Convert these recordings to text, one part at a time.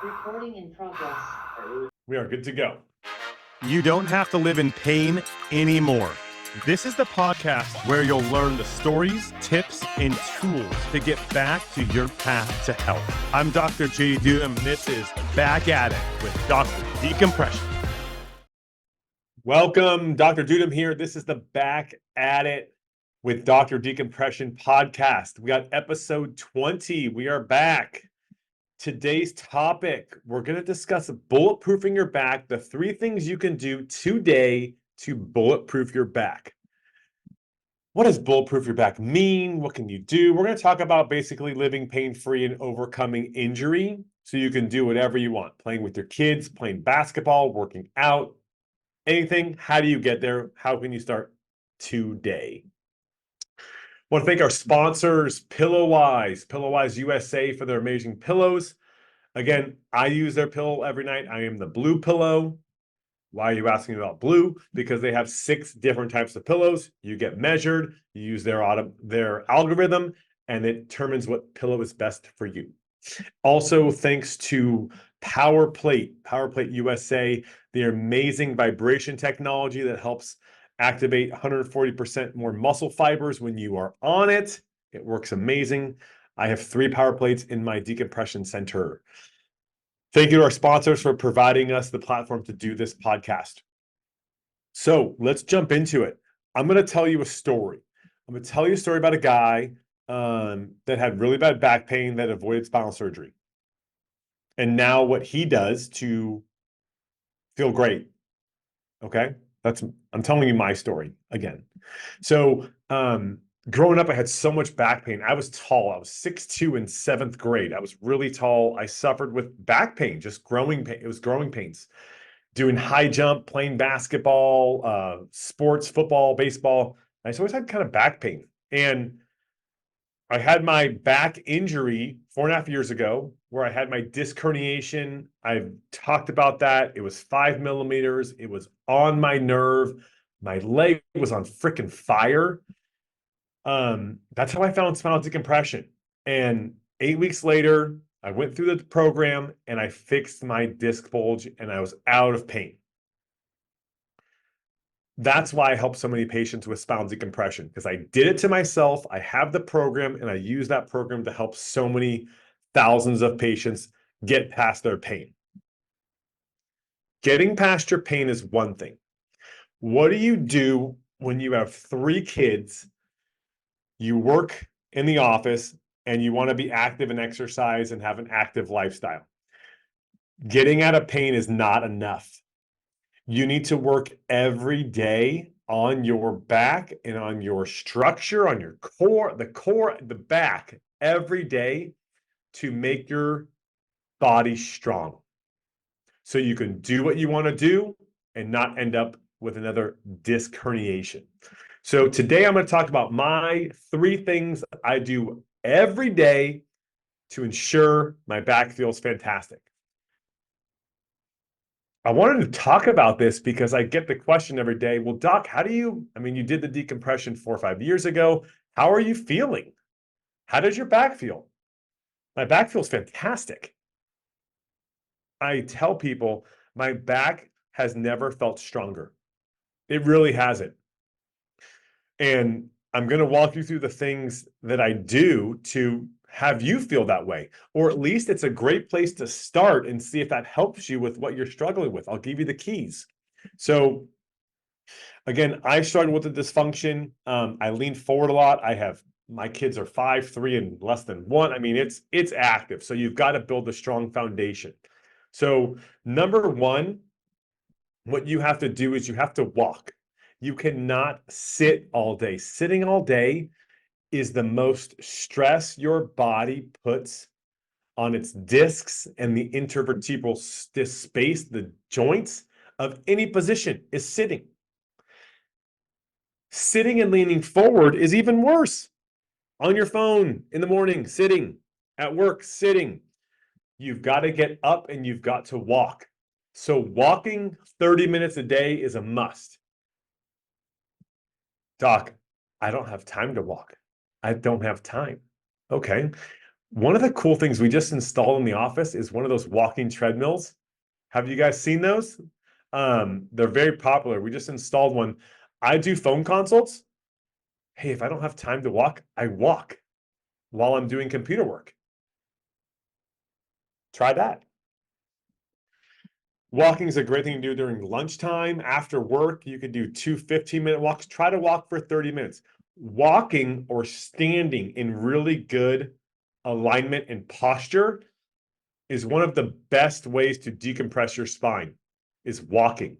Recording in progress. We are good to go. You don't have to live in pain anymore. This is the podcast where you'll learn the stories, tips, and tools to get back to your path to health. I'm Dr. Dudum, and this is Back at It with Dr. Decompression. Welcome, Dr. Dudum here. This is the Back at It with Dr. Decompression podcast. We got episode 20. We are back. Today's topic, we're going to discuss bulletproofing your back, the 3 things you can do today to bulletproof your back. What does bulletproof your back mean? What can you do? We're going to talk about basically living pain-free and overcoming injury so you can do whatever you want, playing with your kids, playing basketball, working out, anything. How do you get there? How can you start today? I want to thank our sponsors, TAKEAWYS USA for their amazing pillows. Again, I use their pillow every night. I am the blue pillow. Why are you asking about blue? Because they have 6 different types of pillows. You get measured, you use their algorithm, and it determines what pillow is best for you. Also, thanks to PowerPlate USA, their amazing vibration technology that helps activate 140% more muscle fibers when you are on it. It works amazing. I have 3 power plates in my decompression center. Thank you to our sponsors for providing us the platform to do this podcast. So let's jump into it. I'm going to tell you a story. I'm going to tell you a story about a guy that had really bad back pain that avoided spinal surgery. And now what he does to feel great. Okay? I'm telling you my story again. So growing up, I had so much back pain. I was tall. I was 6'2" in 7th grade. I was really tall. I suffered with back pain, just growing pain. It was growing pains. Doing high jump, playing basketball, sports, football, baseball. I always had kind of back pain. And I had my back injury 4.5 years ago where I had my disc herniation. I've talked about that. It was 5 millimeters. It was on my nerve. My leg was on freaking fire. That's how I found spinal decompression. And 8 weeks later, I went through the program and I fixed my disc bulge and I was out of pain. That's why I help so many patients with spinal decompression, because I did it to myself. I have the program and I use that program to help so many thousands of patients get past their pain. Getting past your pain is one thing. What do you do when you have 3 kids, you work in the office, and you want to be active and exercise and have an active lifestyle? Getting out of pain is not enough. You need to work every day on your back and on your structure, on your core, the back, every day to make your body strong. So you can do what you want to do and not end up with another disc herniation. So today I'm going to talk about my 3 things I do every day to ensure my back feels fantastic. I wanted to talk about this because I get the question every day, well, Doc, you did the decompression 4 or 5 years ago. How are you feeling? How does your back feel? My back feels fantastic. I tell people my back has never felt stronger. It really hasn't. And I'm going to walk you through the things that I do to have you feel that way, or at least it's a great place to start and see if that helps you with what you're struggling with. I'll give you the keys. So again, I struggle with the dysfunction. I lean forward a lot. My kids are 5, 3, and less than 1. I mean, it's active. So you've got to build a strong foundation. So number 1, what you have to do is you have to walk. You cannot sit all day. Sitting all day is the most stress your body puts on its discs and the intervertebral space, the joints of any position is sitting. Sitting and leaning forward is even worse. On your phone in the morning, sitting. At work, sitting. You've got to get up and you've got to walk. So walking 30 minutes a day is a must. Doc, I don't have time to walk. I don't have time. Okay. One of the cool things we just installed in the office is one of those walking treadmills. Have you guys seen those? They're very popular. We just installed one. I do phone consults. Hey, if I don't have time to walk, I walk while I'm doing computer work. Try that. Walking is a great thing to do during lunchtime, after work. You could do two 15-minute walks. Try to walk for 30 minutes. Walking or standing in really good alignment and posture is one of the best ways to decompress your spine, is walking.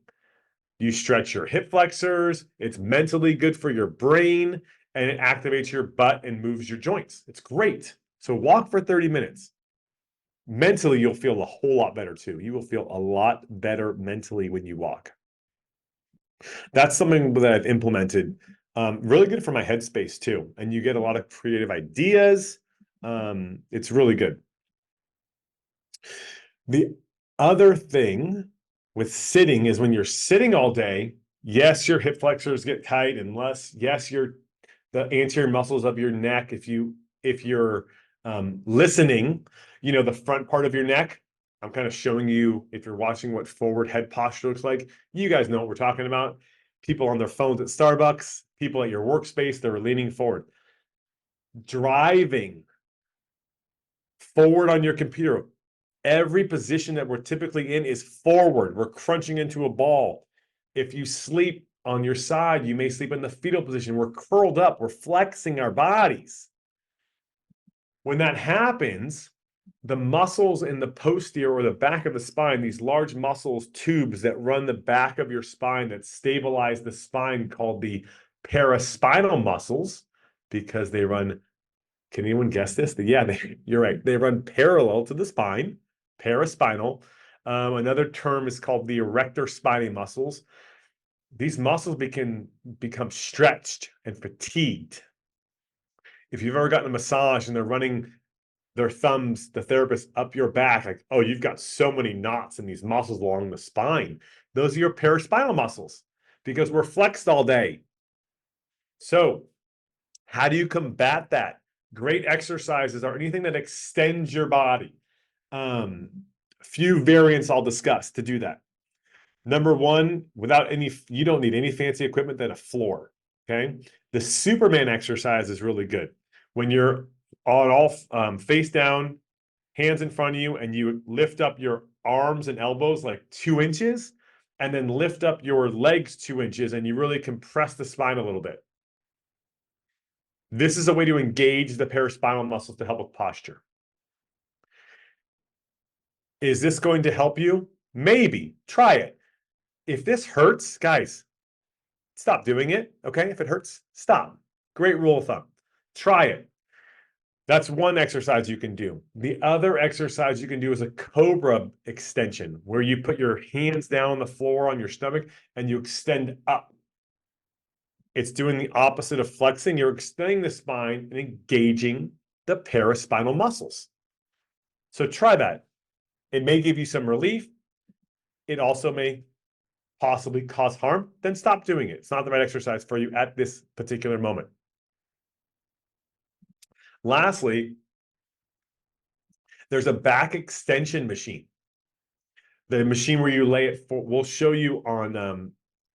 You stretch your hip flexors, it's mentally good for your brain, and it activates your butt and moves your joints. It's great. So walk for 30 minutes. Mentally, you'll feel a whole lot better too. You will feel a lot better mentally when you walk. That's something that I've implemented. Really good for my headspace too. And you get a lot of creative ideas. It's really good. The other thing with sitting is when you're sitting all day, yes, your hip flexors get tight, and yes, the anterior muscles of your neck, if you're listening, the front part of your neck, I'm kind of showing you, if you're watching, what forward head posture looks like. You guys know what we're talking about. People on their phones at Starbucks, people at your workspace, they're leaning forward. Driving forward on your computer, every position that we're typically in is forward. We're crunching into a ball. If you sleep on your side, you may sleep in the fetal position. We're curled up. We're flexing our bodies. When that happens, the muscles in the posterior or the back of the spine, these large muscles, tubes that run the back of your spine that stabilize the spine, called the paraspinal muscles, because they run, can anyone guess this? You're right. They run parallel to the spine, paraspinal. Another term is called the erector spinae muscles. These muscles become stretched and fatigued. If you've ever gotten a massage and they're running their thumbs, the therapist, up your back, like, oh, you've got so many knots in these muscles along the spine. Those are your paraspinal muscles because we're flexed all day. So how do you combat that? Great exercises are anything that extends your body. A few variants I'll discuss to do that. Number one, you don't need any fancy equipment than a floor, okay? The Superman exercise is really good. When you're all face down, hands in front of you, and you lift up your arms and elbows like 2 inches, and then lift up your legs 2 inches, and you really compress the spine a little bit. This is a way to engage the paraspinal muscles to help with posture. Is this going to help you? Maybe. Try it. If this hurts, guys, stop doing it, okay? If it hurts, stop. Great rule of thumb. Try it. That's one exercise you can do. The other exercise you can do is a cobra extension, where you put your hands down on the floor on your stomach and you extend up. It's doing the opposite of flexing. You're extending the spine and engaging the paraspinal muscles. So try that. It may give you some relief. It also may possibly cause harm. Then stop doing it. It's not the right exercise for you at this particular moment. Lastly, there's a back extension machine. The machine where you lay it we'll show you on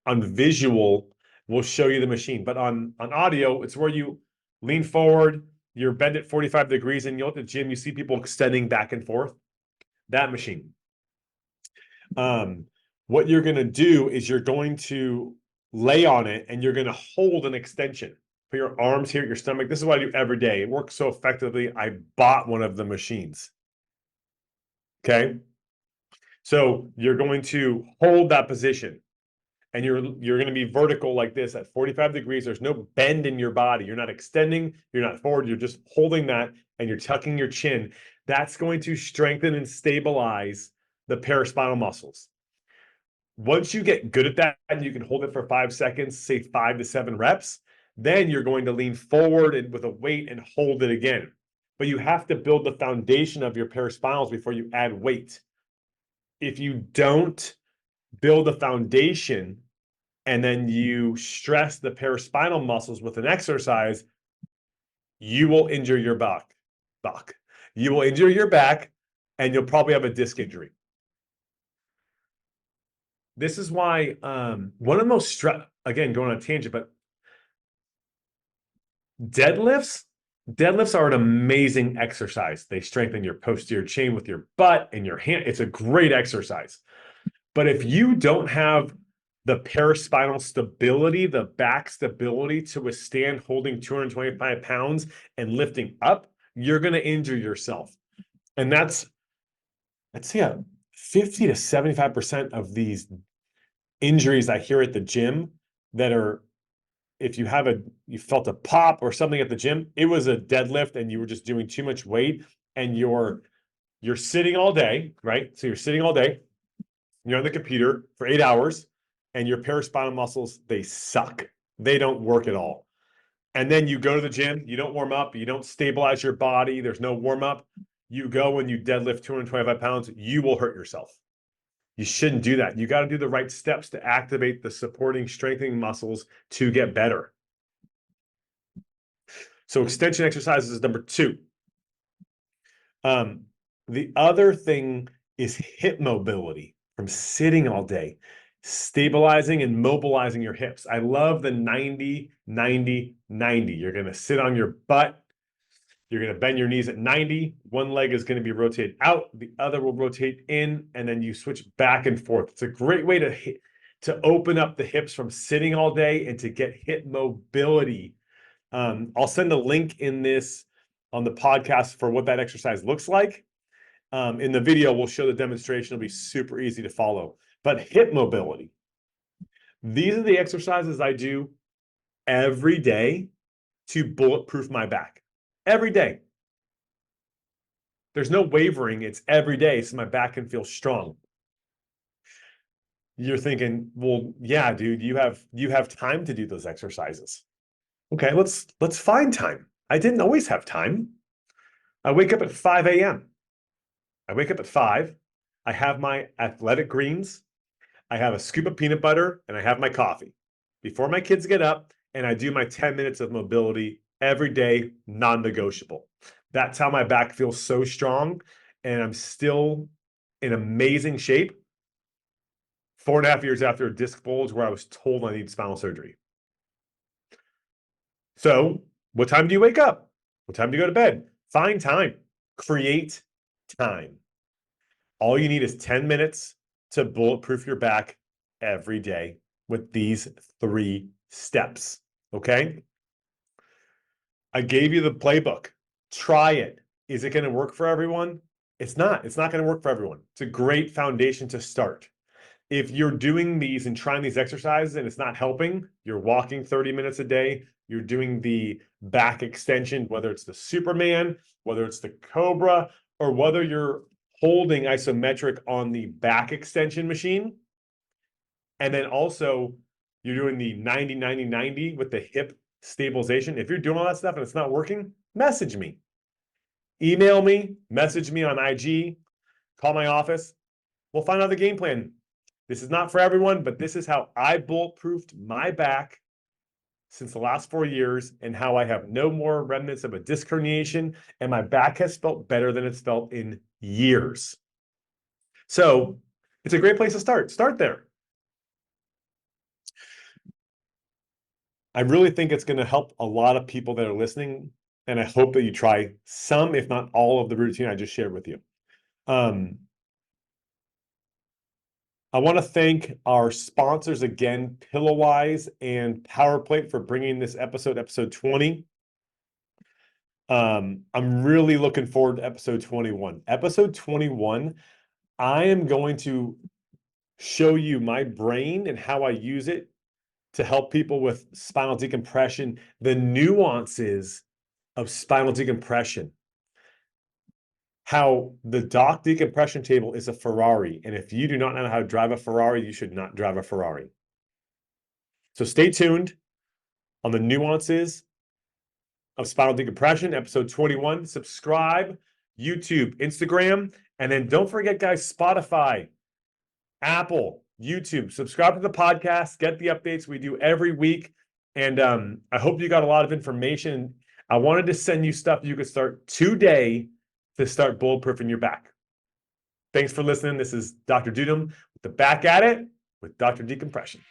visual, we'll show you the machine. But on audio, it's where you lean forward, you're bent at 45 degrees, and you're at the gym, you see people extending back and forth. That machine. What you're going to do is you're going to lay on it and you're going to hold an extension. Put your arms here at your stomach. This is what I do every day. It works so effectively. I bought one of the machines. Okay. So you're going to hold that position and you're going to be vertical like this at 45 degrees. There's no bend in your body. You're not extending. You're not forward. You're just holding that and you're tucking your chin. That's going to strengthen and stabilize the paraspinal muscles. Once you get good at that and you can hold it for 5 seconds, say 5 to 7 reps, then you're going to lean forward and with a weight and hold it again. But you have to build the foundation of your paraspinals before you add weight. If you don't build a foundation and then you stress the paraspinal muscles with an exercise, you will injure your back. You will injure your back and you'll probably have a disc injury. This is why one of the most again, going on a tangent, but deadlifts are an amazing exercise. They strengthen your posterior chain with your butt and your hand. It's a great exercise. But if you don't have the paraspinal stability, the back stability to withstand holding 225 pounds and lifting up, you're going to injure yourself. And that's, I'd say, 50 to 75% of these injuries I hear at the gym that are, if you felt a pop or something at the gym, it was a deadlift and you were just doing too much weight and you're sitting all day, right? So you're sitting all day, you're on the computer for 8 hours and your paraspinal muscles, they suck. They don't work at all. And then you go to the gym, you don't warm up, you don't stabilize your body, there's no warm up. You go and you deadlift 225 pounds, you will hurt yourself. You shouldn't do that. You got to do the right steps to activate the supporting, strengthening muscles to get better. So extension exercises is number 2. The other thing is hip mobility from sitting all day, stabilizing and mobilizing your hips. I love the 90, 90, 90. You're going to sit on your butt. You're going to bend your knees at 90. One leg is going to be rotated out. The other will rotate in, and then you switch back and forth. It's a great way to open up the hips from sitting all day and to get hip mobility. I'll send a link in this on the podcast for what that exercise looks like. In the video, we'll show the demonstration. It'll be super easy to follow. But hip mobility. These are the exercises I do every day to bulletproof my back. Every day. There's no wavering. It's every day so my back can feel strong. You're thinking, well, yeah, dude, you have time to do those exercises. Okay, let's find time. I didn't always have time. I wake up at 5 a.m. I wake up at 5. I have my athletic greens. I have a scoop of peanut butter and I have my coffee before my kids get up, and I do my 10 minutes of mobility every day, non-negotiable. That's how my back feels so strong, and I'm still in amazing shape 4.5 years after a disc bulge where I was told I need spinal surgery. So what time do you wake up? What time do you go to bed? Find time. Create time. All you need is 10 minutes to bulletproof your back every day with these 3 steps, okay? I gave you the playbook. Try it. Is it going to work for everyone? It's not. It's not going to work for everyone. It's a great foundation to start. If you're doing these and trying these exercises and it's not helping, you're walking 30 minutes a day, you're doing the back extension, whether it's the Superman, whether it's the Cobra, or whether you're holding isometric on the back extension machine. And then also you're doing the 90, 90, 90 with the hip stabilization. If you're doing all that stuff and it's not working, message me. Email me, message me on IG, call my office. We'll find out the game plan. This is not for everyone, but this is how I bulletproofed my back since the last 4 years and how I have no more remnants of a disc herniation, and my back has felt better than it's felt in years. So it's a great place to start. Start there. I really think it's going to help a lot of people that are listening, and I hope that you try some, if not all, of the routine I just shared with you. I want to thank our sponsors again, TAKEAWYS and PowerPlate, for bringing this episode 20. I'm really looking forward to episode 21. Episode 21, I am going to show you my brain and how I use it to help people with spinal decompression, the nuances of spinal decompression, how the dock decompression table is a Ferrari. And if you do not know how to drive a Ferrari, you should not drive a Ferrari. So stay tuned on the nuances of spinal decompression, episode 21. Subscribe, YouTube, Instagram, and then don't forget, guys, Spotify, Apple, YouTube. Subscribe to the podcast, get the updates we do every week. And I hope you got a lot of information. I wanted to send you stuff you could start today to start bulletproofing your back. Thanks for listening. This is Dr. Dudum with the Back at It with Dr. Decompression.